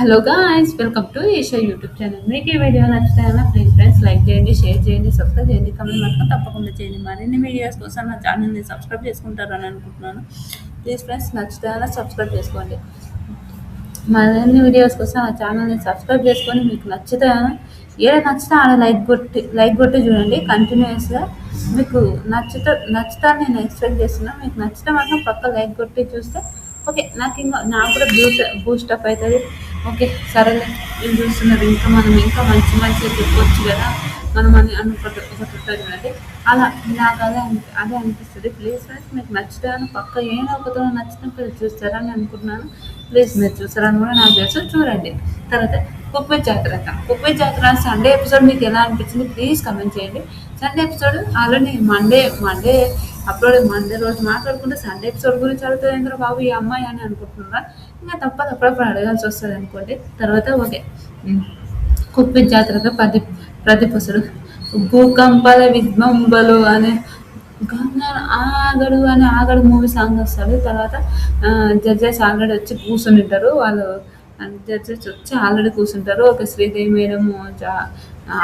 Hello guys, welcome to Esha YouTube channel. మీకు ఈ video నచ్చుతాయన్నా ప్లీజ్ ఫ్రెండ్స్ లైక్ చేయండి, షేర్ చేయండి, సబ్స్క్రైబ్ చేయండి, కమెంట్ మాత్రం తప్పకుండా చేయండి. మరిన్ని వీడియోస్ కోసం నా ఛానల్ని సబ్స్క్రైబ్ చేసుకుంటారని అనుకుంటున్నాను. ప్లీజ్ ఫ్రెండ్స్ నచ్చుతాయన్నా సబ్స్క్రైబ్ చేసుకోండి. మరిన్ని వీడియోస్ కోసం నా ఛానల్ని సబ్స్క్రైబ్ చేసుకొని మీకు నచ్చుతాయన్నా నచ్చితే ఆడ లైక్ కొట్టి చూడండి కంటిన్యూస్గా. మీకు నచ్చుతా నేను ఎక్స్పెక్ట్ చేస్తున్నా. మీకు నచ్చితే మాత్రం పక్క లైక్ కొట్టి చూస్తే ఓకే, నాకు కూడా బూస్టప్ అవుతుంది. ఓకే, సరేలే, నేను చూస్తున్నారు ఇంకా మనం ఇంకా మంచిగా చెప్పొచ్చు కదా మనం అని ఒకటి ఉంటుంది కదండి. అలా నాకు అదే అనిపిస్తుంది. ప్లీజ్ ఫ్రెండ్స్ మీకు నచ్చుతాను పక్క ఏదో ఒకతో నచ్చినప్పుడు చూస్తారని అనుకుంటున్నాను. ప్లీజ్ మీరు చూస్తారని కూడా నాకు తెలుసు, చూడండి. తర్వాత కుక్విత్ జాతర సండే ఎపిసోడ్ మీకు ఎలా అనిపించింది ప్లీజ్ కమెంట్ చేయండి. Sunday episode already Monday upload, Monday రోజు మాట్లాడుకుంటే సండే ఎపిసోడ్ గురించి అడుగుతుంది ఏంద్ర బాబు ఈ అమ్మాయి అని అనుకుంటున్నారా? ఇంకా తప్పదు, అప్పుడప్పుడు అడగాల్సి వస్తుంది అనుకోండి. తర్వాత ఓకే, కుక్విత్ జాతరగా ప్రతిపసుడు భూకంపాల విద్మంబలు అనే ఆగడు మూవీ సాంగ్ వస్తాడు. తర్వాత జడ్జెస్ ఆల్రెడీ వచ్చి కూర్చుంటారు. వాళ్ళు జడ్జెస్ వచ్చి ఆల్రెడీ కూర్చుంటారు. ఒక శ్రీదేవి మేడం,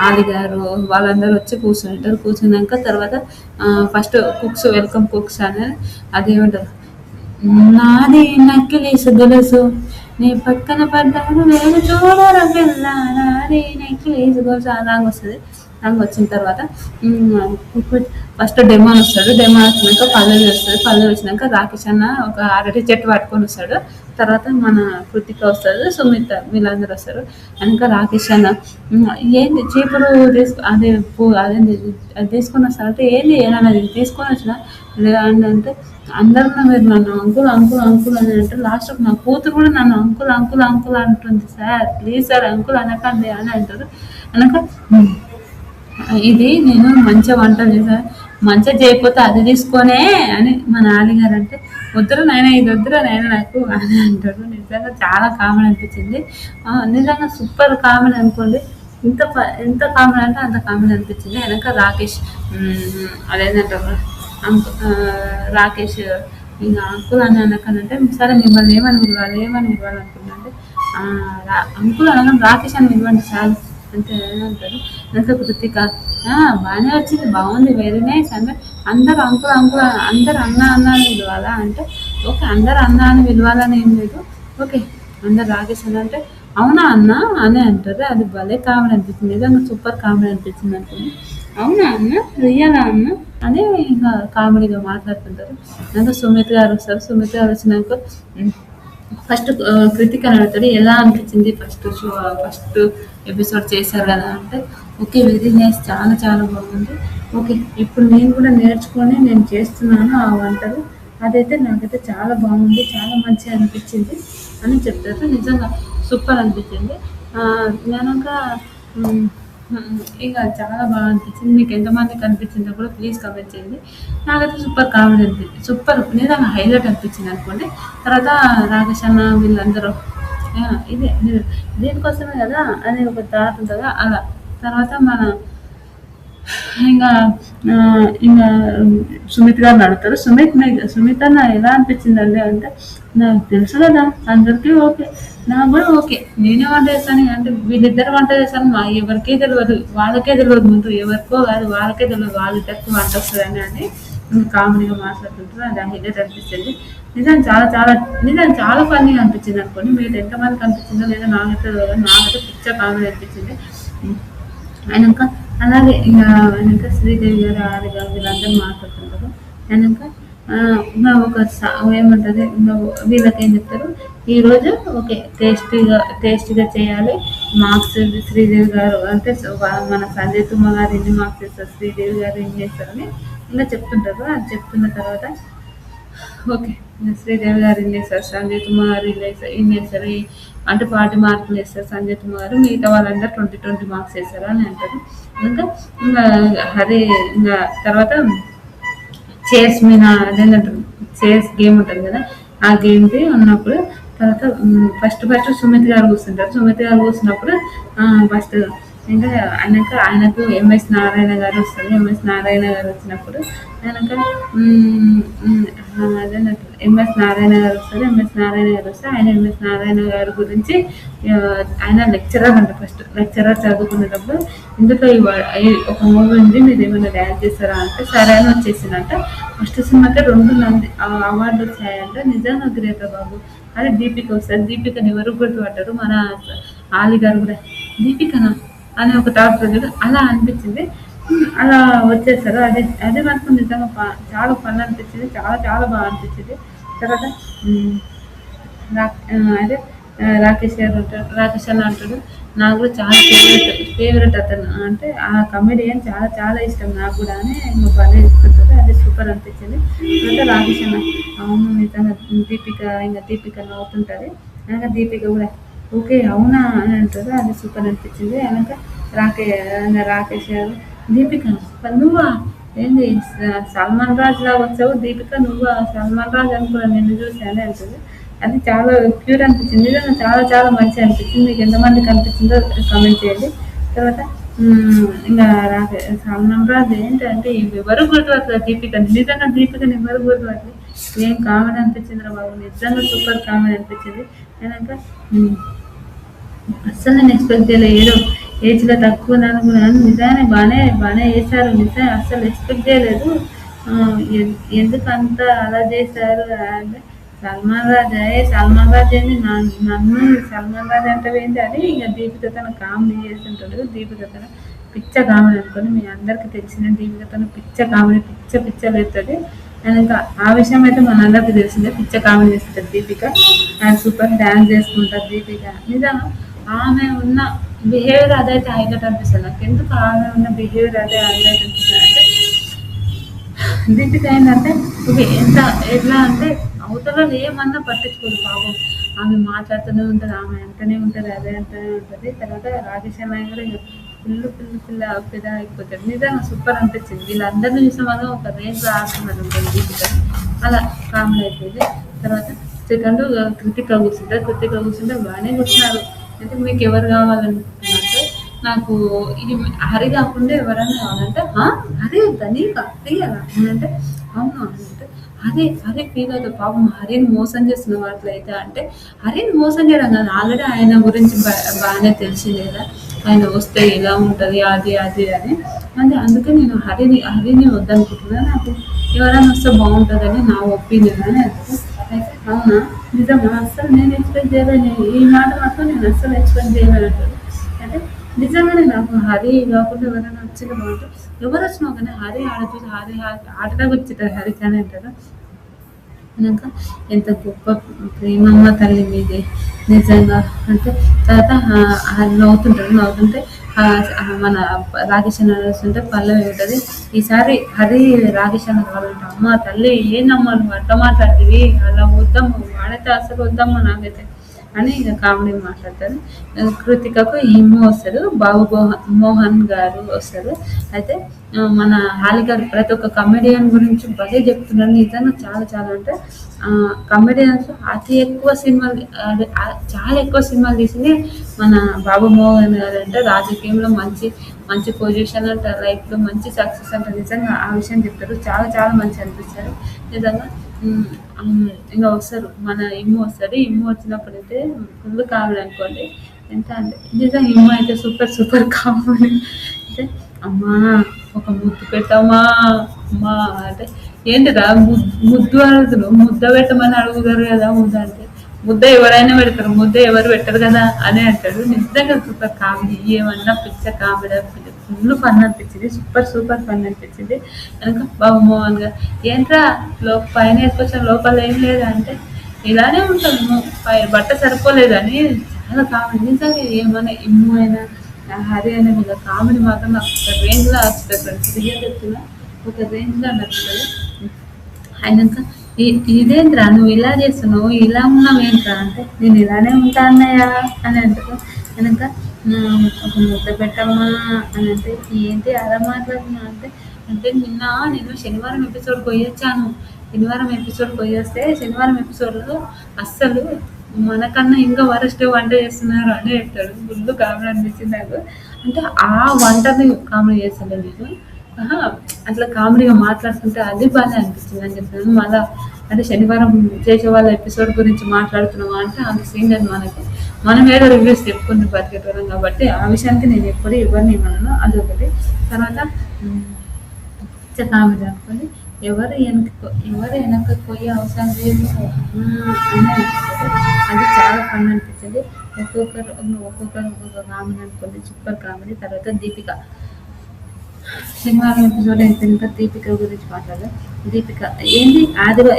ఆలి గారు వాళ్ళందరూ వచ్చి కూర్చుంటారు. కూర్చున్నాక తర్వాత ఫస్ట్ వెల్కమ్ కుక్స్ అని అదేమంటారు, నాది నక్కిలేసు గొలుసు నీ పక్కన పడ్డాను నేను చూడరా పిల్ల, నాది నక్కిలేసు గొలుసు ఆ రాంగ్ వస్తుంది. రాంగ్ వచ్చిన తర్వాత ఫస్ట్ డెమోన్ వస్తాడు. డెమోన్ వచ్చినాక పల్లవి వస్తుంది. పల్లవి వచ్చినాక రాకేష్ అన్న ఒక అరటి చెట్టు పట్టుకొని వస్తాడు. తర్వాత మన కృతిక వస్తుంది, సుమిత వీళ్ళందరూ వస్తారు. వెనక రాకేష్ అన్న ఏంది చీపురు అది తీసుకొని వస్తారంటే ఏంది ఏమన్నా తీసుకొని వచ్చిన లేదా అంటే అందరూ మీరు నన్ను అంకుల్ అని అంటే లాస్ట్ నా కూతురు కూడా నన్ను అంకుల్ అంటుంది. సార్ ప్లీజ్ సార్ అంకుల్ అనకండి అని అంటారు. అనక ఇది నేను మంచిగా వంట చేశాను, మంచిగా చేయకపోతే అది తీసుకొనే అని మన ఆలిగారు అంటే వద్దురా నాయన, ఇది వద్దురా నాయన నాకు అని అంటాడు. నిజంగా చాలా కామెడీ అనిపించింది. నిజంగా సూపర్ కామెడీ అనుకోండి. ఎంత కామెడీ అంటే అంత కామెడీ అనిపించింది. వెనక రాకేష్ అదేంటంటారు రాకేష్ ఇంకా అంకుల్ అని అనకనంటే సరే మిమ్మల్ని ఏమని పిలవాలనుకున్నాంటే అంకుల్ అనగా రాకేష్ అని పిలవండి సార్ అంటే ఏమంటారు. ఇంకా కృతిక బాగానే వచ్చింది, బాగుంది, వెరీ నైస్ అంటే అందరు అంకుల్ అందరు అన్న అని పిలవాలా అంటే ఓకే, అందరు అన్న అని పిలవాలని ఏం లేదు. ఓకే, అందరు రాకేష్ అని అంటే అవునా అన్న అని అంటారు. అది భలే కామెడీ అనిపించింది. నిజంగా సూపర్ కామెడీ అనిపించింది అనుకోండి. అవునా అన్న, రియలా అన్న అని ఇంకా కామెడీగా మాట్లాడుతుంటారు. ఇంకా సుమిత్ గారు వస్తారు. సుమిత్ గారు వచ్చినాక ఫస్ట్ కృతిక అడుగుతాడు ఎలా అనిపించింది ఫస్ట్ ఎపిసోడ్ చేశారు కదా అంటే ఓకే, వెరీ నైస్, చాలా చాలా బాగుంది. ఓకే, ఇప్పుడు నేను కూడా నేర్చుకొని నేను చేస్తున్నాను ఆ వంటలు, అదైతే నాకైతే చాలా బాగుంది, చాలా మంచిగా అనిపించింది అని చెప్తారు. నిజంగా సూపర్ అనిపించింది. నేనక ఇక చాలా బాగా అనిపించింది. మీకు ఎంతమందికి అనిపించిందో కూడా ప్లీజ్ కమెంట్ చేయండి. నాకైతే సూపర్ కామెడీ అనిపించింది, సూపర్ నిజంగా హైలైట్ అనిపించింది అనుకోండి. తర్వాత రాకేష్ అన్న వీళ్ళందరూ ఇదే దీనికోసమే కదా అని ఒక థాట్ ఉంటుందా అలా. తర్వాత మన ఇంకా ఇంకా సుమిత్ గారిని అడుగుతారు. సుమిత్ అన్న ఎలా అనిపించిందండి అంటే నాకు తెలుసు కదా అందరికీ ఓకే, నాకు కూడా ఓకే, నేనే వంట చేశాను అంటే వీళ్ళిద్దరు వంట చేశాను ఎవరికే తెలియదు, వాళ్ళకే తెలియదు, ముందు ఎవరికో కాదు వాళ్ళకే తెలియదు వాళ్ళిద్దరికి వంట వస్తుందని అని కామెడీగా మాట్లాడుతుంటారు. అది హైలైట్ అనిపించింది. నిజం చాలా ఫన్నీగా అనిపించింది అనుకోండి. మీరు ఎంతమందికి అనిపించిందో లేదా నాకైతే పిచ్చ కామెడీ అనిపించింది. ఆయనక అలాగే వెనక శ్రీదేవి గారు ఆది గారు వీళ్ళందరూ మాట్లాడుతుంటారు. వెనక ఇంకా ఏమంటుంది ఇంకా వీళ్ళకి ఏం చెప్తారు, ఈరోజు ఓకే టేస్టీగా చేయాలి, మార్క్స్ శ్రీదేవి గారు అంటే మన సంజయ్ తుమ్మ గారు ఎన్ని మార్క్స్ ఇస్తారు, శ్రీదేవి గారు ఏం చేస్తారని ఇలా చెప్తుంటారు. అది చెప్తున్న తర్వాత ఓకే, శ్రీదేవి గారు ఏం చేస్తారు, సంజయ్ తుమ్మ గారు ఏం చేస్తారు అంటే 40 మార్కులు వేస్తారు సంజయ్ తుమ్మ గారు, మిగతా వాళ్ళందరూ 20 మార్క్స్ వేస్తారు అని అంటారు. ఇంకా అదే ఇంకా తర్వాత చైర్స్ మీద అదేంటంటారు చైర్స్ గేమ్ ఉంటుంది కదా, ఆ గేమ్కి ఉన్నప్పుడు తర్వాత ఫస్ట్ సుమిత్ గారు కూర్చుంటారు. సుమిత్ గారు కూర్చున్నప్పుడు ఫస్ట్ ఇంకా ఆయనకు ఎంఎస్ నారాయణ గారు వస్తారు. ఎంఎస్ నారాయణ గారు వచ్చినప్పుడు ఆయనక అదేనట్టు ఎంఎస్ నారాయణ గారు వస్తారు. ఎంఎస్ నారాయణ గారు వస్తే ఆయన ఎంఎస్ నారాయణ గారి గురించి ఆ, ఆయన లెక్చరర్ అంట. ఫస్ట్ లెక్చరర్ చదువుకునేటప్పుడు ఇందులో ఒక మూవీ ఉంది, మీరు ఏమైనా డ్యాన్స్ చేస్తారా అంటే సరే అని వచ్చేసిందంట. ఫస్ట్ సినిమాకే 2 నంది అవార్డు వచ్చాయంట. నిజంగా గ్రేట్ బాబు. అదే దీపిక వస్తారు. దీపికని ఎవరు గుర్తుపడ్డారు, మన ఆలి గారు కూడా దీపికనా అని ఒక టాప్ చూడదు అలా అనిపించింది. అలా వచ్చేసారు. అదే మనకు నిజంగా చాలా ఫన్ అనిపించింది. చాలా చాలా బాగా అనిపించింది. తర్వాత ఉమ్, అదే రాకేష్ గారు ఉంటారు. రాకేష్ అన్న అంటాడు, నాకు కూడా చాలా ఫేవరెట్ అతను అంటే ఆ కమెడియన్ చాలా చాలా ఇష్టం నాకు కూడా అని ఇంకా భలే ఇస్తుంటారు. అది సూపర్ అనిపించింది. తర్వాత రాకేష్ అన్న అవును నిజంగా దీపిక ఇంకా దీపిక నవ్వుతుంటుంది. అనగా దీపిక కూడా ఓకే అవునా అని అంటారు. అది సూపర్ అనిపించింది. అనక రాకే రాకేష్ గారు దీపిక నువ్వా ఏంది సల్మాన్ రాజ్ లాగా వచ్చావు దీపిక, నువ్వు సల్మాన్ రాజ్ అనుకున్నా నిన్ను చూసి అని అంటుంది. అది చాలా క్యూట్ అనిపించింది. నిజంగా చాలా చాలా మంచిగా అనిపించింది. మీకు ఎంతమందికి అనిపించిందో కామెంట్ చేయండి. తర్వాత ఇంకా సల్మాన్ రాజ్ ఏంటంటే ఎవరు గుర్తుపడతారు దీపికని. నిజంగా దీపికని ఎవరు గుర్తుపడతారు. ఏం కామెడీ అనిపించింది రా బాబు, నిజంగా సూపర్ కామెడీ అనిపించింది. అయినాక అస్సలు నేను ఎక్స్పెక్ట్ చేయలేదు. ఏదో ఏజ్‌లో తక్కువ అనుకున్నాను. నిజంగానే బానే బానే చేశారు. నిజంగా అస్సలు ఎక్స్పెక్ట్ చేయలేదు. ఎందుకంత అలా చేశారు అంటే సల్మాన్ రాజ్ ఏంది నన్ను సల్మాన్ రాజ్ అంటావేంటి అని ఇక దీపిక తన కామెడీ చేస్తుంటాడు. దీపిక తన పిచ్చ కామెడీ అనుకోని మీ అందరికీ తెలిసిన దీపిక తన పిచ్చ కామెడీ పిచ్చ పిచ్చలు ఎత్తుంది. అండ్ ఇంకా ఆ విషయం అయితే మనందరికీ తెలిసిందే. పిచ్చ కామెడీ చేస్తుంటుంది దీపిక. అండ్ సూపర్ డ్యాన్స్ చేసుకుంటారు దీపిక. నిజంగా ఆమె ఉన్న బిహేవియర్ అదైతే హైలైట్ అనిపిస్తుంది నాకు. ఎందుకు ఆమె ఉన్న బిహేవియర్ అదే హైలైట్ అనిపిస్తుంది అంటే దీపిక ఏంటంటే ఇది ఎట్లా అంటే అవతల ఏమన్నా పట్టించుకోదు పాపం. ఆమె మాట్లాడుతూనే ఉంటుంది, ఆమె అంటూనే ఉంటుంది, అదే అంటూనే ఉంటుంది. తర్వాత రాకేష్ అన్నయ్య కూడా ఇక పిల్ల అయిపోతాడు. నిజంగా సూపర్ అనిపించింది. వీళ్ళందరినీ చూసిన మనం ఒక రేంజ్లో ఆడుతున్నారు ఉంటుంది దీపిక. అలా కామెడీ అయిపోయింది. తర్వాత సెకండ్ కృతిక కూర్చుంటారు. కృతిక కూర్చుంటే బాగానే కూర్చున్నారు. అయితే మీకు ఎవరు కావాలనుకుంటున్నారంటే నాకు ఇది హరి కాకుండా ఎవరైనా కావాలంటే హరి వద్దా నీకు హరి అలా అంటే అవును అంటే హరి ఫీల్ అవుతుంది పాపం. హరిని మోసం చేస్తున్న వాటిలైతే అంటే హరిని మోసం చేయడం కాదు, ఆల్రెడీ ఆయన గురించి బాగానే తెలిసింది కదా, ఆయన వస్తే ఇలా ఉంటుంది అది అది అని. అంటే అందుకే నేను హరిని వద్దనుకుంటున్నాను. నాకు ఎవరైనా వస్తే బాగుంటుందని నా ఒపీనియన్ అని అంటే అయితే అవునా నిజమా అస్సలు నేను ఎక్స్పెక్ట్ చేయలేను. ఈ మాట మాత్రం నేను అస్సలు ఎక్స్పెక్ట్ చేయలేను అంటాడు. అంటే నిజంగానే నాకు హరి కాకుండా ఎవరైనా వచ్చిన బాగుంటుంది. ఎవరు వచ్చినా కానీ హరి ఆడ చూసి హరి ఆటలాగా వచ్చేటారు హరికి అని అంటారు. అయినాక ఎంత గొప్ప ప్రేమమ్మ తల్లి మీది నిజంగా అంటే. తర్వాత నవ్వుతుంటాడు. నవ్వుతుంటే మన రాకేష్ అన్న వస్తుంటే పల్లవి ఉంటుంది. ఈసారి హరి రాకేష్ అన్న కావాలంటే అమ్మ తల్లి ఏందమ్మా నువ్వు అట్లా మాట్లాడుతుంది, అలా వద్దమ్మ వాడైతే అసలు వద్దమ్మా నాకైతే అని ఇక కామెడీ మాట్లాడతారు. కృతికకు ఇమ్ము వస్తారు, బాబు మోహన్ గారు వస్తారు. అయితే మన హాలి గారు ప్రతి ఒక్క కమెడియన్ గురించి భలే చెప్తున్నారు. నిజంగా చాలా చాలా అంటే కమెడియన్స్ అతి ఎక్కువ సినిమాలు చాలా ఎక్కువ సినిమాలు తీసింది మన బాబు మోహన్ గారు. అంటే రాజకీయంలో మంచి మంచి పొజిషన్ అంట, లైఫ్లో మంచి సక్సెస్ అంట. నిజంగా ఆ విషయం చెప్తారు. చాలా చాలా మంచి అనిపిస్తారు నిజంగా. ఇంకా వస్తారు మన ఇమ్ము వస్తుంది. ఇమ్ము వచ్చినప్పుడైతే ఫుల్ కామెడీ అనుకోండి. ఎంత అంటే నిజంగా ఇమ్ము అయితే సూపర్ సూపర్ కామెడీ. అయితే అమ్మా ఒక ముద్దు పెట్టమ్మా అమ్మా అంటే ఏంటిదా ముద్దు అడుగుతున్నావు, ముద్ద పెట్టమని అడుగుతారు కదా. ముద్ద అంటే ముద్ద ఎవరైనా పెడతారు, ముద్ద ఎవరు పెట్టరు కదా అని అంటాడు. నిజంగా సూపర్ కామెడీ. ఏమన్నా పిచ్చ కామెడీ ఫుల్ ఫన్ అనిపించింది. సూపర్ సూపర్ ఫన్ అనిపించింది. కనుక బాబు మోహన్ గారు ఏంట్రా పైన వేసుకొచ్చిన లోపల ఏం లేదా అంటే ఇలానే ఉంటాము బట్ట సరిపోలేదని చాలా కామెడీ. నిజంగా ఏమైనా ఇమ్ము అయినా హరి అయినా మీద కామెడీ మాత్రం నాకు ఒక రేంజ్లో వస్తుంది ఫ్రెండ్స్. రియల్ చెప్తున్నా ఒక రేంజ్లో నచ్చుతుంది. అయినాక ఇదేంట్రా నువ్వు ఇలా చేస్తున్నావు, ఇలా ఉన్నావు ఏంట్రా అంటే నేను ఇలానే ఉంటా అన్నయ్య అని అంటారు. వెనక ఒక ముద్ద పెట్టమ్మా అని అంటే ఏంటి అలా మాట్లాడుతున్నా అంటే అంటే నేను శనివారం ఎపిసోడ్ పోయొచ్చాను. శనివారం ఎపిసోడ్ పోయేస్తే శనివారం ఎపిసోడ్లో అస్సలు మనకన్నా ఇంకా వరస్ట్ వంట చేస్తున్నారు అని చెప్తాడు. ఫుల్ కామెడీ అనిపించింది నాకు. అంటే ఆ వంటని కామెడీ చేస్తాడు నేను. ఆహా! అట్లా కామెడీగా మాట్లాడుతుంటే అది బానే అనిపించింది అని చెప్తాను. మళ్ళా అంటే శనివారం చేసే వాళ్ళ ఎపిసోడ్ గురించి మాట్లాడుతున్నామా అంటే అంత సీన్ లేదు మనకి. మనం ఏదో రివ్యూస్ చెప్పుకుంటూ బతికేటోళ్ళం కాబట్టి ఆ విషయానికి నేను ఎప్పుడు ఎవరిని ఏమనను. అదొకటి. తర్వాత హ్మ్. కామెడీ అనుకోని ఎవరు వెనక్కి పోయే అవసరం లేదు అని అనిపిస్తుంది. అది చాలా ఫన్ అనిపించింది. ఒక్కొక్కరు కామెడీ అనుకోండి, సూపర్ కామెడీ. తర్వాత దీపిక శనివారం ఎపిసోడ్ అయిపోయినాక దీపిక గురించి మాట్లాడదాం. దీపిక ఏంది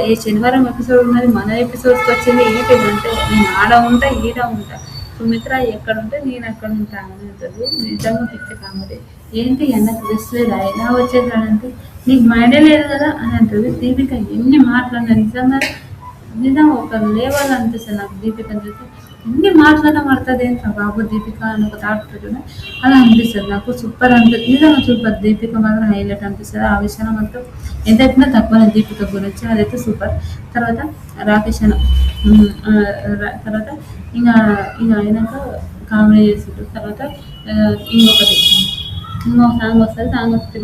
ఏ శనివారం ఎపిసోడ్ ఉన్నది మన ఎపిసోడ్స్కి వచ్చింది ఏంటిదంటే నేను ఆడ ఉంటా ఈడ ఉంటా, సుమిత్ర ఎక్కడ ఉంటే నేను అక్కడ ఉంటా అని అంటుంది. నిజంగా పిచ్చి కామెడీ. ఏంటి అన్నకు విసిలేదా ఎలా వచ్చేది అంటే నీకు మైండే లేదు కదా అని అంటుంది. దీపిక ఎన్ని మాట్లాడినా నిజంగా నిజంగా ఒక లేవల్ అనిపిస్తుంది నాకు దీపికని చూస్తే. ఎన్ని మాట్లాడడం పడుతుంది ఏంట్రా బాబు దీపిక అని ఒక థాట్ పెట్టిన అలా అనిపిస్తుంది నాకు. సూపర్ అనిపిస్తుంది నిజంగా. సూపర్ దీపిక మాత్రం హైలైట్ అనిపిస్తుంది. ఆ విషయం మాత్రం ఎంత చెప్పినా తక్కువ దీపిక గురించి, అదైతే సూపర్. తర్వాత రాకేష్ అన్న తర్వాత ఇంకా ఇంకా అయినాక కామెడీ చేసిండ్రు. తర్వాత ఇంకొకటి ఇంకొక సాంగ్ వస్తుంది. సాంగ్ వస్తే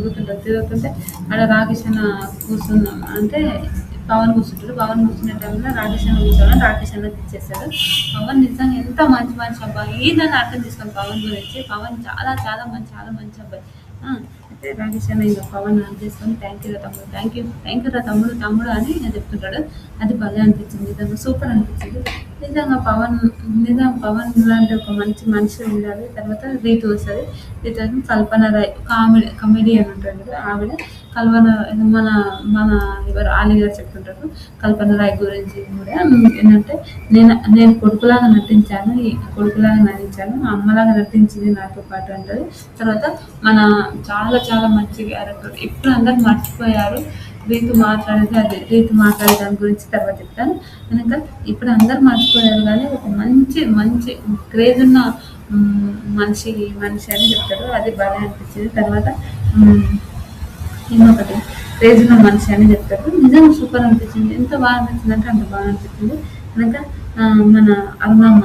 తిరుగుతుంటే ఆడ రాకేష్ అన్న కూర్చున్నాం అంటే పవన్ కూర్చుంటాడు. పవన్ కూర్చునే టైంలో రాకేష్ అన్న కూర్చోవడం రాకేష్ అన్న తెచ్చేస్తాడు. పవన్ నిజంగా ఎంత మంచి మంచి అబ్బాయి ఏదని అర్థం చేసుకోండి పవన్ గురించి. పవన్ చాలా చాలా మంచి అబ్బాయి. అయితే రాకేష్ అన్న ఇంకా పవన్ అర్థం చేసుకొని థ్యాంక్ యూ రా తమ్ముడు, థ్యాంక్ యూ రా తమ్ముడు అని నేను చెప్తుంటాడు. అది భలే అనిపించింది. నిజంగా సూపర్ అనిపించింది. నిజంగా పవన్ లాంటి ఒక మంచి మనిషి ఉండాలి. తర్వాత రీతు వస్తుంది. రీతు కల్పన రాయ్ కమెడియన్ ఉంటాడు కదా ఆవిడ. కల్పన మన మన ఎవరు ఆలి గారు చెప్తుంటారు కల్పన రాయ్ గురించి కూడా. ఏంటంటే నేను కొడుకులాగా నటించాను, అమ్మలాగా నటించింది నాతో పాటు అంటది. తర్వాత మన చాలా చాలా మంచి క్యారెక్టర్. ఇప్పుడు అందరు మర్చిపోయారు రీతు మాట్లాడే దాని గురించి తర్వాత చెప్తాను. కనుక ఇప్పుడు అందరు మర్చిపోయారు కానీ ఒక మంచి క్రేజ్ ఉన్న మనిషి అని చెప్తారు. అది బాగా అనిపించింది. తర్వాత ఇంకొకటి క్రేజ్ ఉన్న మనిషి అని చెప్తారు. నిజంగా సూపర్ అనిపించింది. ఎంత బాగా అనిపించింది అంటే అంత బాగా అనిపించింది. కనుక మన అరుణమ్మ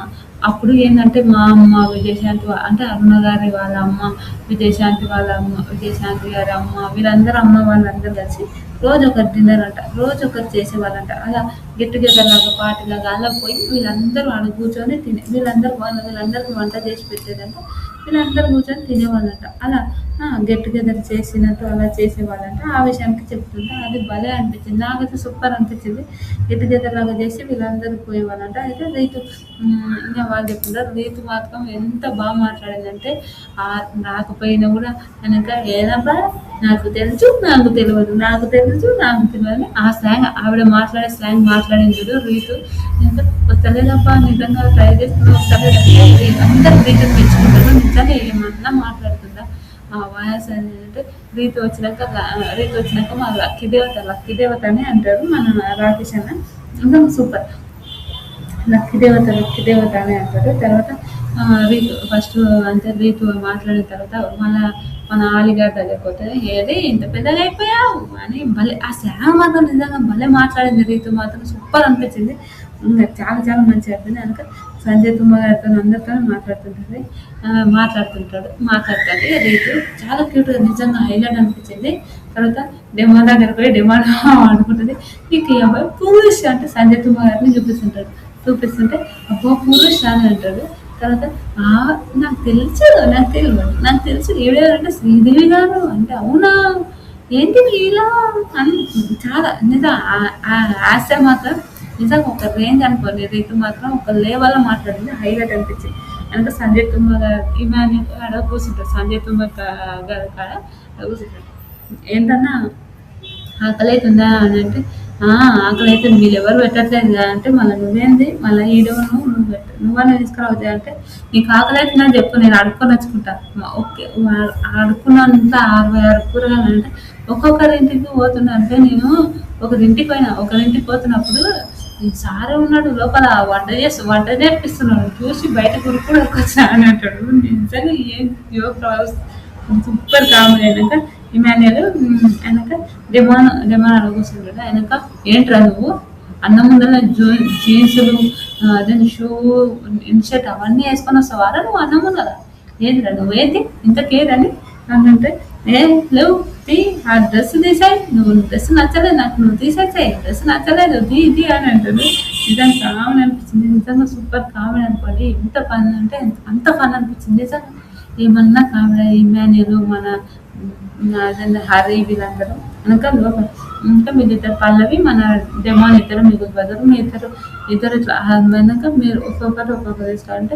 అప్పుడు ఏంటంటే మా అమ్మ విజయశాంతి అంటే అరుణ గారి వాళ్ళ అమ్మ, విజయశాంతి గారి అమ్మ, వీళ్ళందరూ అమ్మ వాళ్ళందరూ కలిసి రోజు ఒకరు డిన్నర్ అంట, రోజు ఒకరు చేసేవాళ్ళంట. అలా గెట్ టుగెదర్ లాగా పార్టీ లాగా అలా పోయి వీళ్ళందరూ ఆడ కూర్చొని వీళ్ళందరికీ వంట చేసి పెట్టేదంట. వీళ్ళందరూ కూర్చొని తినేవాళ్ళంట. అలా గెట్ టుగెదర్ చేసినట్టు అలా చేసేవాళ్ళంట. ఆ విషయానికి చెప్తుంటే అది భలే అనిపించింది. నాకైతే సూపర్ అనిపించింది. గెట్ టుగెదర్ లాగా చేసి వీళ్ళందరూ పోయేవాళ్ళంట. అయితే రీతు ఇంకా వాళ్ళు చెప్తుంటారు. రీతు మాత్రం ఎంత బాగా మాట్లాడిందంటే రాకపోయినా కూడా కనుక ఏదబ్బా నాకు తెలుసు అని ఆ స్లాంగ్ ఆవిడ మాట్లాడే స్లాంగ్ మాట్లాడింది చూడు రీతు. ఎంత వస్తలేదబ్బా నిజంగా ట్రై చేస్తున్నా వస్తలేదంటే అందరూ రీతుని మెచ్చుకుంటారు. నిజంగా ఏమన్నా మాట్లాడుతుందా ఆ వాయిస్ అంటే రీతు వచ్చినాక మా లక్కీ దేవత అని అంటారు మన రాకేష్ అన్న. ఇంకా సూపర్ లక్కీ దేవత అని అంటారు. తర్వాత రీతు ఫస్ట్ అంటే రీతు మాట్లాడిన తర్వాత మన ఆలిగారి దగ్గరికి పోతే ఏది ఇంత పెద్దగా అయిపోయావు అని భలే ఆ స్లాంగ్ మాత్రం నిజంగా భలే మాట్లాడింది. రీతు మాత్రం సూపర్ అనిపించింది. ఇంకా చాలా చాలా మంచిగా అయిపోయింది. కనుక సంజయ్ తుమ్మ గారితో అందరితో మాట్లాడుతుంది రీతు. చాలా క్యూట్గా నిజంగా హైలైట్ అనిపించింది. తర్వాత డెమో దగ్గర పోయి డెమోలో ఆడుకుంటుంది. నీకు ఈ అబ్బాయి పురుష్ అంటే సంజయ్ తుమ్మ గారిని చూపిస్తుంటే అబ్బో పురుష్ అని అంటాడు. తర్వాత నాకు తెలుసు ఏడారంటే శ్రీదేవి గారు అంటే అవునా ఏంటి ఇలా అని చాలా నిజం హాస్యం మాత్రం నిజంగా ఒక రేంజ్ అనుకోండి. రీతు మాత్రం ఒక లేవల్లో మాట్లాడింది. హైలైట్ అనిపించింది. కనుక సంజయ్ తుమ్మ గారు ఇమాన్యుల్ కాడ కూర్చుంటారు. సంజయ్ తుమ్మ గారి కాడ కూర్చుంటారు. ఏంటన్నా ఆకలి అవుతుందా అని అంటే ఆకలి అయితే వీళ్ళు ఎవరు పెట్టట్లేదు కదా అంటే మళ్ళీ నువ్వేంది మళ్ళీ ఈడవను నువ్వన్నా తీసుకురావద్దు అంటే నీకు ఆకలి అవుతుందని చెప్పు నేను అడుక్కొని వచ్చుకుంటా. ఓకే అడుక్కున్నంత 66 కూరగాయలు అంటే ఒక్కొక్కరింటికి పోతున్నా అంటే నేను ఒకరింటికి పోతున్నప్పుడు సారే ఉన్నాడు లోపల వంట నేర్పిస్తున్నాడు చూసి బయట కూడా వచ్చా అని అంటాడు. నిజంగా ఏం సూపర్ కామెడీ. అయినాక ఇమాన్యుల్ ఆయనక డెమాన్ అడుగుతుంటాడు. ఆయనక ఏంట్రా నువ్వు అన్నం ముందర జీన్సులు అదే షూ, ఇన్‌షర్ట్ అవన్నీ యేసుకొని వస్తావారా నువ్వు అన్నం కదా! ఏందిరా నువ్వేంటి ఇంత కేర్ అని అంటే, ఏ లేవు తీ ఆ డ్రెస్ తీసేయి, నువ్వు డ్రెస్ నచ్చలేదు నాకు, నువ్వు తీసేసేయి, డ్రెస్ నచ్చలేదు తీ అని అంటాడు. నిజంగా కామెడీ అనిపించింది, నిజంగా సూపర్ కామెడీ అనుకోండి. ఎంత ఫన్ అంటే అంత ఫన్ అనిపించింది నిజంగా. ఏమన్నా కామెడీ ఇమాన్యుల్ మన అదే హరి వీళ్ళందరూ వెనక లోపల ఇంకా మీరిద్దరు పల్లవి మన డెమాన్ ఇద్దరు మీకు బదులు మీ ఇద్దరు ఇట్లా వెనక మీరు ఒక్కొక్కరు తీసుకోవాలంటే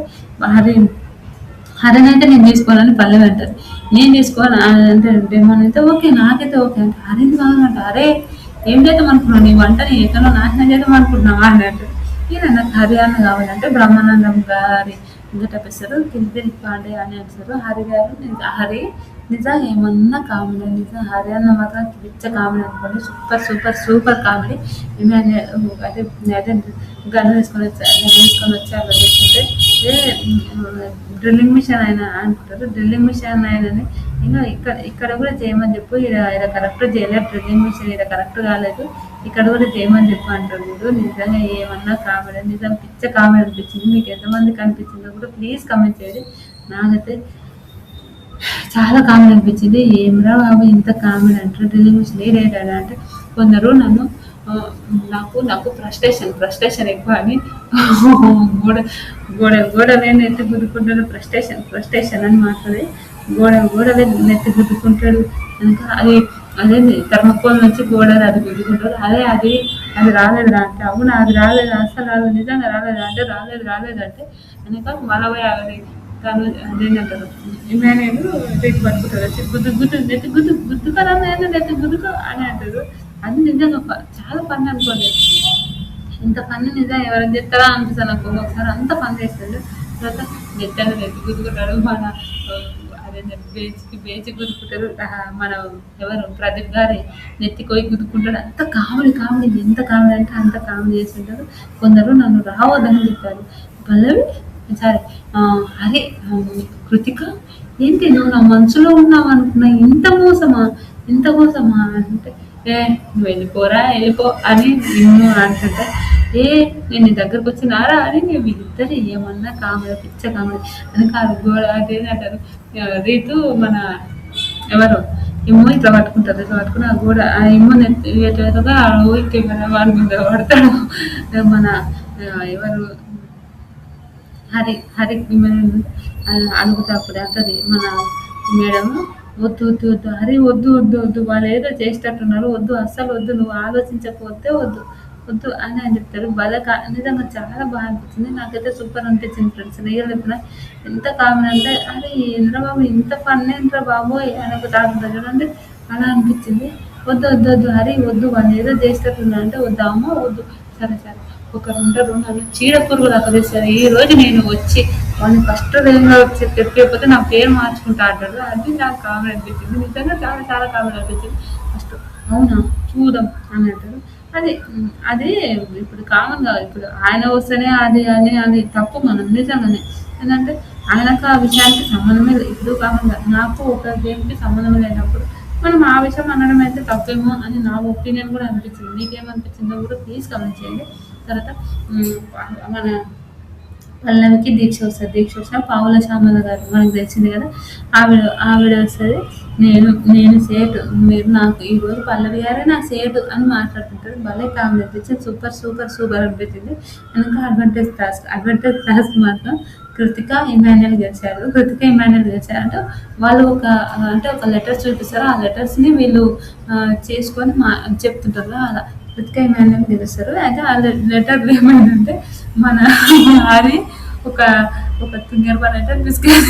హరి హరిని అయితే నేను తీసుకోవాలని పల్లవి అంటారు. నేను తీసుకోవాలి అంటే డెమాన్ అయితే ఓకే నాకైతే ఓకే అంటే హరిని కావాలంట. అరే ఏం చేద్దాం అనుకున్నావు నీ వంటని ఎక్కడో నాశనం చేద్దాం అనుకుంటున్నావా అని అంటారు. ఈయన నాకు హరియాణ కావాలంటే బ్రహ్మానందం గారి ఇంకా తప్పిస్తారు కిందిరి పాండే అని అంటారు. హరి గారు హరి నిజంగా ఏమన్నా కామెడీ నిజంగా హరియాణ మాత్రం పిచ్చ కామెడీ అనుకోండి. Super super super comedy. అదే అదే గన్ను తీసుకొని వచ్చి అలా చేస్తుంటే డ్రిల్లింగ్ మిషన్ అయినా అనుకుంటారు. డ్రిల్లింగ్ మిషన్ అయినని ఇంకా ఇక్కడ కూడా చేయమని చెప్పు, ఇక్కడ కరెక్ట్ చేయలేదు, డ్రిల్లింగ్ మిషన్ ఇక్కడ కరెక్ట్ కాలేదు, ఇక్కడ కూడా చేయమని చెప్పు అంటాడు వీడు. నిజంగా ఏమన్నా కామెడీ నిజంగా పిచ్చ కామెడీ అనిపించింది. మీకు ఎంతమందికి అనిపించిందో కూడా ప్లీజ్ కమెంట్ చేయండి. నాకైతే చాలా కామెడీ అనిపించింది. ఏమిరా బాబు ఇంత కామెడీ అంటారు డ్రిల్లింగ్ మిషన్ ఏడా అంటే కొందరు నన్ను నాకు ఫ్రస్ట్రేషన్ ఎక్కువ అని గోడ గోడలే నెత్తి గుద్దుకుంటాడు, ఫ్రస్ట్రేషన్ అని మాట్లాడి గోడలే నెత్తి గుద్దుకుంటాడు. కనుక అదే థర్మకోల్ నుంచి గోడలు అది గుద్దుకుంటాడు. అది రాలేదురా అంటే అవునా అది రాలేదు అసలు రాలేదు నిజంగా రాలేదా అంటే రాలేదంటే కనుక మలవై అది తను అదేంటంటారు ఇమాన్యుల్ నెత్తి పట్టుకుంటాడు. వచ్చి గుద్దుకరా నెత్తి గుద్దుకో అని అంటారు. అది నిజంగా చాలా ఫన్ అనుకోండి. ఇంత ఫన్ నిజంగా ఎవరైనా చేస్తారా అనిపిస్తుంది నాకు ఒక్కొక్కసారి. అంత ఫన్ చేస్తాడు. తర్వాత నిజంగా నెత్తి గుద్దుకుంటాడు. మన అదే బేచి గుద్దుకుంటారు. మన ఎవరు ప్రదీప్ గారి నెత్తి కొయ్యి గుద్దుకుంటాడు. అంత కామెడీ ఎంత కామెడీ అంటే అంత కామెడీ చేస్తుంటారు. కొందరు నన్ను రావద్దని చెప్పారు. పల్లవి సరే హరి కృతిక ఏంటి నువ్వు నా మనసులో ఉన్నావు అనుకున్నా, ఇంత మోసమా అంటే నువ్వు వెళ్ళిపో అని నిన్ను అంటుంటే నేను నీ దగ్గరకు వచ్చినారా అని వీళ్ళిద్దరు ఏమన్నా కామెడీ పిచ్చ కామెడీ అని కాదు. గోడ అదేంటంటారు రీతు మన ఎవరు ఇమ్మో ఇట్లా పట్టుకుని ఆ గోడ ఆ ఇమ్మో ఎటుగా ఊరికి వాడి మీద పడతాడు. మన ఎవరు హరి అడుగుతా అప్పుడు అంటది మన మేడం వద్దు హరి వద్దు వాళ్ళు ఏదో చేసేటట్టున్నారు, వద్దు అస్సలు వద్దు, నువ్వు ఆలోచించకపోతే వద్దు అని చెప్తారు. నిజంగా చాలా బాగా అనిపించింది. నాకైతే సూపర్ అనిపించింది ఫ్రెండ్స్. రియల్ చెప్పిన ఎంత కామెడీ అంటే అరే ఏంద్రా బాబు ఇంత ఫన్ ఏంట్రా బాబోయ్ అని ఒక థాట్ ఉంటుంది చూడండి. అలా అనిపించింది. వద్దు హరి వద్దు వాళ్ళు ఏదో చేసేటట్టున్నారు అంటే వద్దు అమ్మో వద్దు సరే ఒకరు ఉంటారు నన్ను చీడ పురుగులు అక్కడిస్తారు. ఈ రోజు నేను వచ్చి వాళ్ళని ఫస్ట్ రేంజ్లో వచ్చి తెప్పిపోతే నా పేరు మార్చుకుంటా అంటాడు. అది నాకు కామెడీ అనిపించింది. నిజంగా చాలా చాలా కామెడీ అనిపించింది. ఫస్ట్ అవునా చూద్దాం అని అంటారు. అది ఇప్పుడు కామన్గా ఇప్పుడు ఆయన వస్తేనే అది తప్పు మనం నిజంగానే. ఏంటంటే ఆయనకు ఆ విషయానికి సంబంధమే లేదు. ఇప్పుడు కామన్గా నాకు ఒక దేనికి సంబంధం లేనప్పుడు మనం ఆ విషయం అనడం అయితే తప్పేమో అని నా ఒపీనియన్ కూడా అనిపించింది. మీకేమనిపించిందో కూడా ప్లీజ్ కమెంట్ చేయండి. తర్వాత మన పల్లవికి దీక్ష వస్తుంది. పావుల శ్యామల గారు మనకు తెలిసింది కదా. ఆవిడ వస్తుంది. నేను సేటు మీరు నాకు ఈరోజు పల్లవి గారే నా సేటు అని మాట్లాడుతుంటారు. భలే కామెడీ అనిపించింది. సూపర్ అనిపించింది. ఇంకా అడ్వాంటేజ్ టాస్క్ మాత్రం కృతిక ఇమాన్యుల్ గెలిచారు. అంటే వాళ్ళు ఒక లెటర్స్ చూపిస్తారు. ఆ లెటర్స్ని వీళ్ళు చేసుకొని చెప్తుంటారు. అలా కృతిక ఇమాన్యుల్ గెలుస్తారు. అయితే ఆ లెటర్ ఏమైందంటే మన హరి ఒక తుంగర్ పని అంటే బిస్కెట్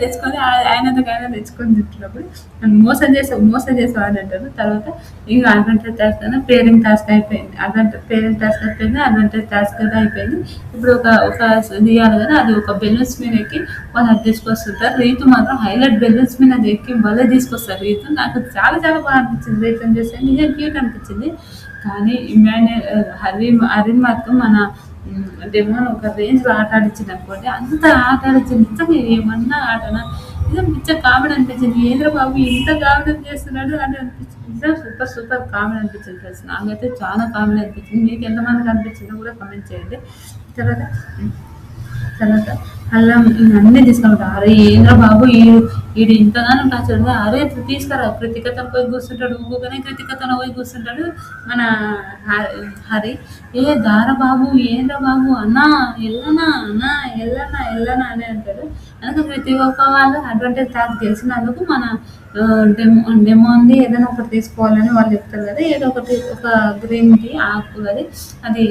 తెచ్చుకొని ఆయన తెచ్చుకొని తింటున్నప్పుడు నన్ను మోసం చేసావు అని అంటారు. తర్వాత ఇంకా అడ్వాంటేజ్ టాస్క్ అయినా పేరెంట్ టాస్క్ అయిపోయింది. అడ్వాంటేజ్ టాస్క్ అయితే అయిపోయింది. ఇప్పుడు ఒక తీయాలి కదా, అది ఒక బెలూన్స్ మీద ఎక్కి వాళ్ళు అది తీసుకొస్తుంటారు. రీతు మాత్రం హైలైట్ బెలూన్స్ మీద అది ఎక్కి భలే తీసుకొస్తారు రీతు. నాకు చాలా చాలా బాగా అనిపించింది. రీతు చేస్తే నిజంగా క్యూట్ అనిపించింది. కానీ హరిని మాత్రం మన డెమోన్ ఒక రేంజ్లో ఆట ఆడించింది అనుకోండి. అంత ఆట ఆడించింది నిజంగా ఏమన్నా ఆటనా నిజం పిచ్చ కామెడీ అనిపించింది. ఏంద్ర బాబు ఇంత కామెడీ చేస్తున్నాడు అని అనిపించింది. నిజంగా సూపర్ సూపర్ కామెడీ అనిపించింది ఫ్రెండ్స్. నాకైతే చాలా కామెడీ అనిపించింది. మీకు ఎంతమందికి అనిపించిందో కూడా కామెంట్ చేయండి. తర్వాత తర్వాత అల్లం ఇవన్నీ తీసుకుంటా. అరే ఏంద్రా బాబు ఈడు ఇంతగానో టార్చర్. అరే తీసుకురా కృతికతను పోయి కూర్చుంటాడు, ఊరుగానే కృతికతను పోయి కూర్చుంటాడు మన హరి. ఏ దారా బాబు ఏంద్రా బాబు అన్నా ఎల్లనా అన్నా ఎల్లనా అని అంటాడు. అందుకే ప్రతి ఒక్క వాళ్ళు అడ్వాంటేజ్ టాస్క్ తెలిసినందుకు మన డెమో ఉంది ఏదైనా ఒకటి తీసుకోవాలని వాళ్ళు చెప్తారు కదా. ఏదో ఒకటి ఒక గ్రీన్ టీ ఆకు అది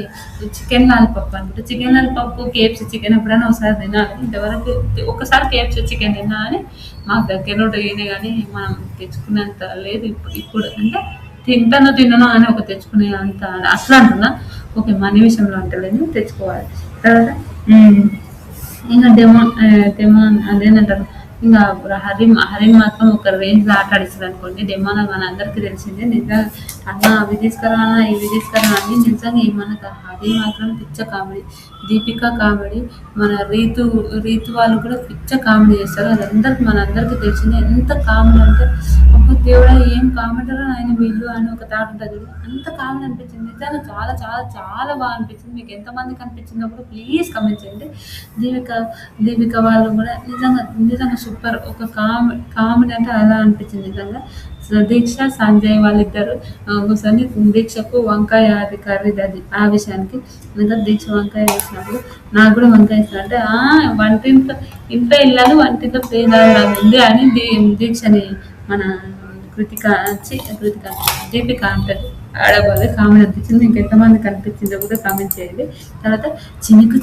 చికెన్ లాలిపప్పు అనమాట. చికెన్ లాలిపప్పు కేఎఫ్సీ చికెన్ ఎప్పుడైనా ఒకసారి తినాలి. ఇంతవరకు ఒకసారి కేఎఫ్సీ చికెన్ తిన్నా కానీ మాకు దగ్గరలో పోయినాయి కానీ మనం తెచ్చుకునేంత లేదు ఇప్పుడు అంటే తినను అని ఒక తెచ్చుకునే అంత అట్లా అంటున్నా. ఓకే మనీ విషయంలో అంటలేదు, తెచ్చుకోవాలి. తర్వాత ఇంకా డెమో అదేనంటారు. ఇంకా హరిని మాత్రం ఒక రేంజ్లో ఆట ఆడిస్తారు అనుకోండి. డెమోన మన అందరికీ తెలిసిందే. నిజంగా అన్న అవి తీసుకురా అన్న ఇవి తీసుకురా అని నిజంగా ఏమన్నా హరి మాత్రం పిచ్చ కామెడీ. దీపిక కామెడీ, మన రీతు వాళ్ళు కూడా పిచ్చ కామెడీ చేస్తారు. అది మనందరికీ తెలిసిందే. ఎంత కామెడీ అంటే అబ్బా దేవుడా ఏం కామెడీలో ఆయన వీళ్ళు అని ఒక థాట్ ఉంటుంది. అంత కామెడీ అనిపించింది. నిజంగా చాలా చాలా చాలా బాగా అనిపించింది. మీకు ఎంతమందికి అనిపించిందో కూడా ప్లీజ్ కమెంట్ చేయండి. దీపిక వాళ్ళు కూడా నిజంగా సూపర్. ఒక కామెడీ అంటే అలా అనిపించింది నిజంగా. దీక్ష సంజయ్ వాళ్ళిద్దరు కూర్చొని దీక్షకు వంకాయ అది కర్రీ అది ఆ విషయానికి ఇంకా దీక్ష వంకాయ వేసినప్పుడు నాకు కూడా వంకాయ వేసిన అంటే ఇంట్లో ఇల్లాలు వంటింట్లో పేదలాగా ఉంది అని దీక్షని మన దీపిక అంటది. ఆడవాళ్ళే కామెడీ అనిపించింది. ఇంకెంతమందికి అనిపించిందో కూడా కామెంట్ చేయండి. తర్వాత చినుకు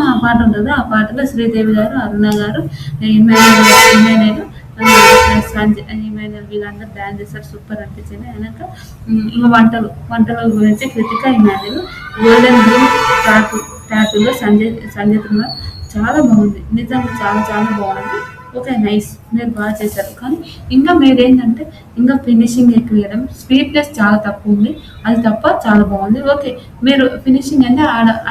ఆ పాట ఉంటుంది. ఆ పాటలో శ్రీదేవి గారు, అరుణ గారు, ఇమాన్యుల్ వీళ్ళందరూ డాన్స్ చేస్తారు. సూపర్ అనిపించింది. అయినాక ఇంకా వంటల గురించి కృతిక ఇమాన్యుల్ గోల్డెన్ గ్రీన్ టాటూలో సంజయ్ కుమార్ చాలా బాగుంది. నిజంగా చాలా చాలా బాగుంది. ఓకే నైస్, మీరు బాగా చేశారు. కానీ ఇంకా మీరేంటంటే ఇంకా ఫినిషింగ్ ఎక్కువ వేయడం, స్వీట్నెస్ చాలా తక్కువ ఉంది. అది తప్ప చాలా బాగుంది. ఓకే మీరు ఫినిషింగ్ అంటే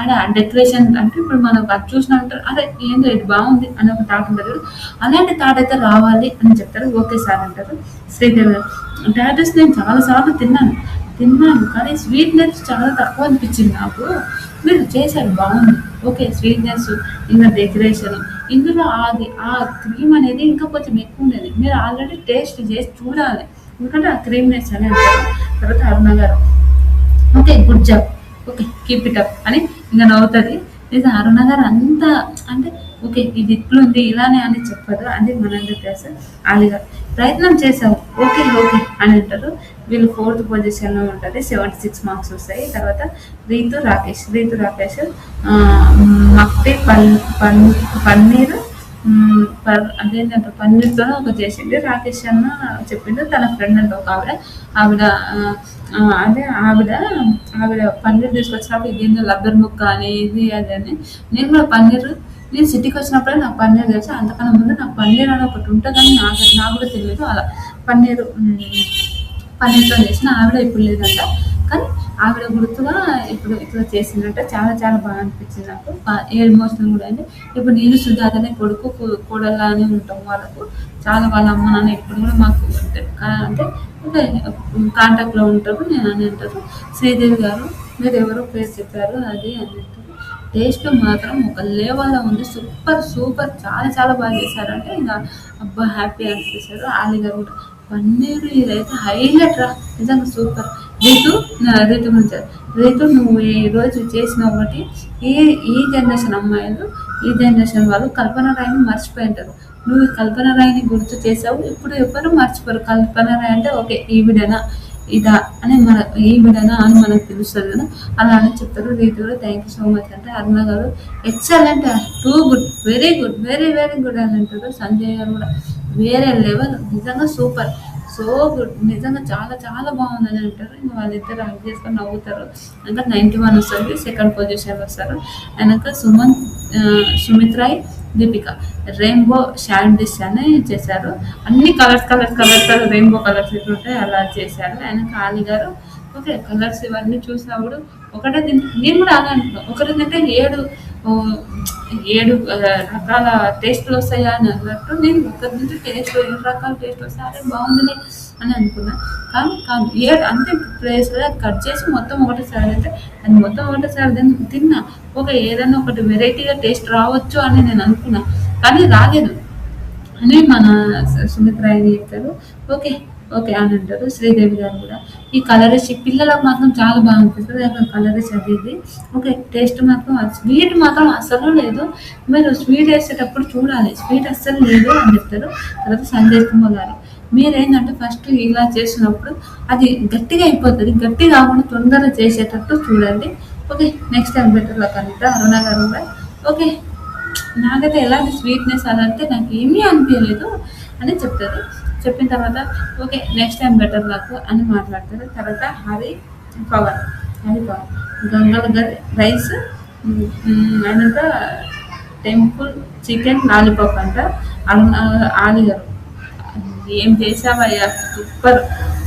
ఆడ డెకరేషన్ అంటే ఇప్పుడు మనం అది చూసినా ఉంటారు. అదే ఏందో ఇది బాగుంది అని ఒక థాట్ ఉంటుంది. అలాంటి థాట్ అయితే రావాలి అని చెప్తారు. ఓకే సార్ అంటారు. శ్రీదేవి టాటూస్ నేను చాలాసార్లు తిన్నాను కానీ స్వీట్నెస్ చాలా తక్కువ అనిపించింది నాకు. మీరు చేశారు బాగుంది. ఓకే స్వీట్నెస్ ఇంకా డెకరేషన్ ఇందులో ఆ క్రీమ్ అనేది ఇంకా కొంచెం ఎక్కువ ఉండేది. మీరు ఆల్రెడీ టేస్ట్ చేసి చూడాలి. ఎందుకంటే ఆ క్రీమ్నెస్ అని అంటారు. తర్వాత అరుణ గారు okay good job, okay keep it up అని ఇంకా నవ్వుతుంది. లేదా అరుణ గారు అంతా అంటే ఓకే ఇది ఇట్లుంది ఇలానే అని చెప్పదు. అది మనందరి తెలుసు. ఆలిగా ప్రయత్నం చేసావు ఓకే అని అంటారు. వీళ్ళు 4th పొజిషన్లో ఉంటుంది. 76 మార్క్స్ వస్తాయి. తర్వాత రీతు రాకేష్ మక్తి పన్నీరు అదేంటంటే పన్నీర్తో ఒక చేసింది. రాకేష్ అన్న చెప్పిండు తన ఫ్రెండ్ అంటే ఒక ఆవిడ ఆవిడ పన్నీర్ తీసుకొచ్చినప్పుడు ఇదేందో లబ్బర్ ముక్క అని ఇది అది అని. నేను కూడా నేను సిటీకి వచ్చినప్పుడే నాకు పన్నీర్ తెలుసు. అంతకన్నా ముందు నాకు పన్నీర్ అని ఒకటి ఉంటుందని నాకు కూడా తెలియదు. అలా పన్నీర్తో చేసిన ఆవిడ ఇప్పుడు లేదంట. కానీ ఆవిడ గుర్తుగా ఇప్పుడు ఇట్లా చేసిందంట. చాలా చాలా బాగా అనిపించింది నాకు. ఎమోషనల్ కూడా అండి. ఇప్పుడు నేను సుజాతనే కొడుకు కోడలా అని ఉంటాం. వాళ్ళకు చాలా వాళ్ళ అమ్మ నాన్న ఇప్పుడు కూడా మాకు అంటే కాంటాక్ట్లో ఉంటారు. నేను అని అంటారు. శ్రీదేవి గారు మీరు ఎవరో పేరు చెప్పారు అది అని అంటారు. టేస్ట్ మాత్రం ఒక లెవెల్లో ఉంది. సూపర్ చాలా చాలా బాగా చేశారంటే ఇంకా అబ్బా హ్యాపీ అనిపిస్తారు. ఆలి గారు కూడా పన్నీరు ఇదైతే హైలైట్ రా నిజంగా సూపర్. రీతు గురించి రీతు నువ్వు ఈరోజు చేసిన ఒకటి ఈ జనరేషన్ అమ్మాయిలు ఈ జనరేషన్ వాళ్ళు కల్పన రాయిని మర్చిపోయింటారు. నువ్వు కల్పన రాయిని గుర్తు చేసావు. ఇప్పుడు ఎవరు మర్చిపోరు. కల్పన రాయి అంటే ఓకే ఈవిడనా ఇదా అని ఈవిడనా అని మనకు తెలుస్తుంది కదా. అలా అని చెప్తారు. రీతు కూడా థ్యాంక్ యూ సో మచ్ అంటే అరుణ గారు excellent, too good, very good అని అంటారు. సంజయ్ గారు కూడా వేరే లెవెల్, నిజంగా సూపర్, సో గుడ్, నిజంగా చాలా చాలా బాగుందని అంటారు. ఇంకా వాళ్ళిద్దరు హక్ చేసుకొని నవ్వుతారు. ఇంకా 91 వస్తుంది. 2nd పొజిషన్ వస్తారు. వెనక సుమిత్ రాయ్ దీపిక రెయిన్బో శాండిష్ అని చేశారు. అన్ని కలర్స్ రెయిన్బో కలర్స్ ఉంటాయి అలా చేశారు. వెనక ఆలి గారు ఓకే కలర్స్ ఇవన్నీ చూసినప్పుడు ఒకటే నేను కూడా అలా అనుకున్నాను. ఒకటి తింటే ఓ 7 రకాల టేస్టులు వస్తాయా అని అన్నట్టు నేను ఒకరి నుంచి టేస్ట్ 7 రకాల టేస్ట్ వస్తాయి అరే బాగుందిలే అని అనుకున్నా. కానీ కాదు అంటే ప్లేస్లో అది కట్ చేసి మొత్తం ఒకటేసారి అయితే అది మొత్తం ఒకటేసారి తిన్నా. ఓకే ఏదైనా ఒకటి వెరైటీగా టేస్ట్ రావచ్చు అని నేను అనుకున్నా, కానీ రాలేదు అని మన సుమిత్ర ఆయన చెప్తారు. ఓకే ఓకే అని అంటారు. శ్రీదేవి గారు కూడా ఈ కలరిష్ పిల్లలకు మాత్రం చాలా బాగా అనిపిస్తుంది అక్కడ కలరిష్ అది ఇది. ఓకే టేస్ట్ మాత్రం స్వీట్ మాత్రం అస్సలు లేదు, మీరు స్వీట్ వేసేటప్పుడు చూడాలి స్వీట్ అస్సలు లేదు అని చెప్తారు. తర్వాత సంజయ్ కుమార్ గారు మీరేంటంటే ఫస్ట్ ఇలా చేసినప్పుడు అది గట్టిగా అయిపోతుంది, గట్టి కాకుండా తొందరగా చేసేటట్టు చూడండి. ఓకే నెక్స్ట్ టైం బెటర్లో కనుక అరుణ గారు కూడా ఓకే నాకైతే ఎలాంటి స్వీట్నెస్ అదంటే నాకు ఏమీ అనిపించలేదు అని చెప్తారు. చెప్పిన తర్వాత ఓకే నెక్స్ట్ టైం బెటర్ నాకు అని మాట్లాడతారు. తర్వాత పవన్ పవన్ గంగల గరి రైస్ అయినాక టెంపుల్ చికెన్ లాలీపాప్ అంట. ఆలిగారు ఏం చేసావయ్యా సూపర్,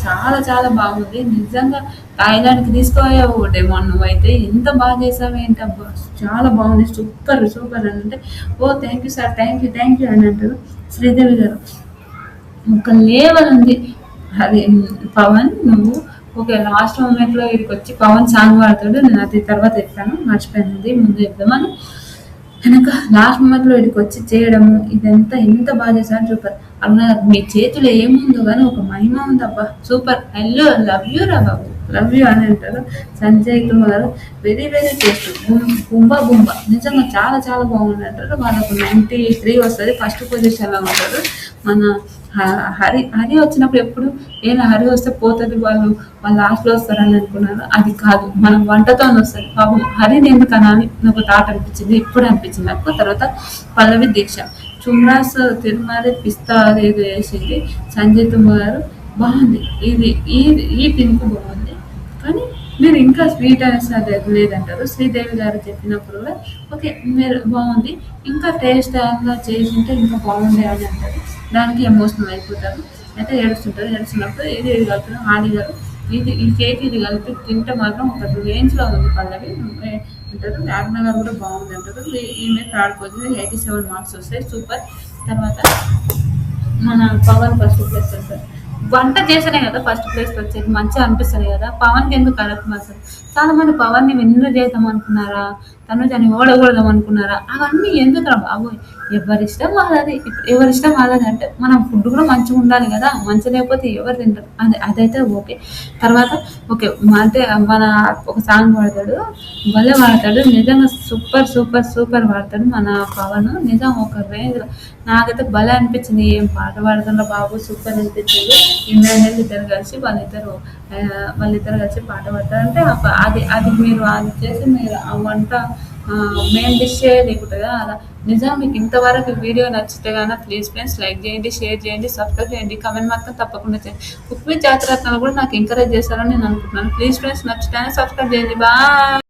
చాలా చాలా బాగుంది నిజంగా. థాయిలాండ్కి తీసుకుపోయావు ఒకటేమో నువ్వైతే, ఎంత బాగా చేసావు ఏంటబ్బా చాలా బాగుంది సూపర్ సూపర్ అని అంటే oh thank you sir thank you అని అంటారు. శ్రీదేవి గారు ఒక లేవల్ ఉంది. అది పవన్ నువ్వు ఓకే లాస్ట్ మూమెంట్లో వీడికి వచ్చి పవన్ సాంగ్ పాడతాడు, నేను అది తర్వాత చెప్తాను మర్చిపోయినది ముందు చెప్దామని. వెనక లాస్ట్ మూమెంట్లో వీడికి వచ్చి చేయడము ఇదంతా ఎంత బాగా చేశాను సూపర్. అలా మీ చేతిలో ఏముందో కానీ ఒక మహిమ ఉందబ్బా సూపర్, హలో లవ్ యూ రా బాబు లవ్ యూ అని అంటారు. Sanjay Kumar very very taste గుంబా నిజంగా చాలా చాలా బాగుంది అంటారు. వాళ్ళకు 93 వస్తుంది, ఫస్ట్ పొజిషన్లో ఉంటారు. మన హరి వచ్చినప్పుడు ఎప్పుడు ఏమైనా హరి వస్తే పోతుంది వాళ్ళు లాస్ట్లో వస్తారని అనుకున్నారు, అది కాదు మనం వంటతో వస్తుంది. పాపం హరిని ఎందుకనా అని నాకు థాట్ అనిపించింది, ఇప్పుడు అనిపించింది నాకు. తర్వాత పల్లవి దీక్ష చుమ్రాస్ తిరుమల పిస్తా అదేదో వేసింది. సంజయ్ కుమార్ బాగుంది, ఈ పింక్ బాగుంది కానీ మీరు ఇంకా స్వీట్ అనేది లేదంటారు. శ్రీదేవి గారు చెప్పినప్పుడు కూడా ఓకే మీరు బాగుంది ఇంకా టేస్ట్ అలా చేసింటే ఇంకా బాగుంది అని అంటారు. దానికి ఎమోషనల్ అయిపోతారు, అయితే ఏడుస్తుంటారు. ఏడుస్తున్నప్పుడు ఇది కలుపుతారు. ఆది గారు ఈ కేక్ ఇది కలిపి తింటే మాత్రం ఒక రేంజ్లో ఉంది పల్లవి అంటారు. రాగ్న గారు కూడా బాగుంది అంటారు. ఈమె థర్డ్ పొజిషన్ 87 మార్క్స్ వస్తాయి సూపర్. తర్వాత మన పవన్ ఫస్ట్ ప్లేస్ వస్తారు. వంట చేస్తేనే కదా ఫస్ట్ ప్లేస్ వచ్చేది, మంచిగా అనిపిస్తుంది కదా. పవన్కి ఎందుకు కరెక్ట్ అసలు చాలా మంది పవన్ని విన్ను చేద్దాం అనుకున్నారా, తనుజని ఓడకూడదాం అనుకున్నారా, అవన్నీ ఎందుకు రా బాబు, ఎవరిష్టం వాళ్ళది. ఎవరిష్టం వాళ్ళది అంటే మనం ఫుడ్ కూడా మంచిగా ఉండాలి కదా, మంచి లేకపోతే ఎవరు తింటారు అదైతే ఓకే. తర్వాత ఓకే అంటే మన ఒక సాంగ్ పాడతాడు, భలే పాడతాడు నిజంగా సూపర్ సూపర్ సూపర్ పాడతాడు మన పవన్. నిజం ఒక రేంజ్లో నాకైతే భలే అనిపించింది, ఏం పాట పాడుతుండ్రో బాబు సూపర్ అనిపించింది. ఇమ్రాన్ ఇద్దరు కలిసి వాళ్ళిద్దరు కలిసి పాట పాడతారంటే అది మీరు అది చేసి మీరు ఆ వంట మెయిన్ డిష్ లేకుంటుంది కదా అలా. నిజం మీకు ఇంతవరకు వీడియో నచ్చితే కనుక ప్లీజ్ ఫ్రెండ్స్ లైక్ చేయండి, షేర్ చేయండి, సబ్స్క్రైబ్ చేయండి, కమెంట్ మాత్రం తప్పకుండా చేయండి. కుక్ విత్ జాతరత్నాలు కూడా నాకు ఎంకరేజ్ చేస్తారని నేను అనుకుంటున్నాను. ప్లీజ్ ఫ్రెండ్స్ నచ్చితే సబ్స్క్రైబ్ చేయండి. బాయ్.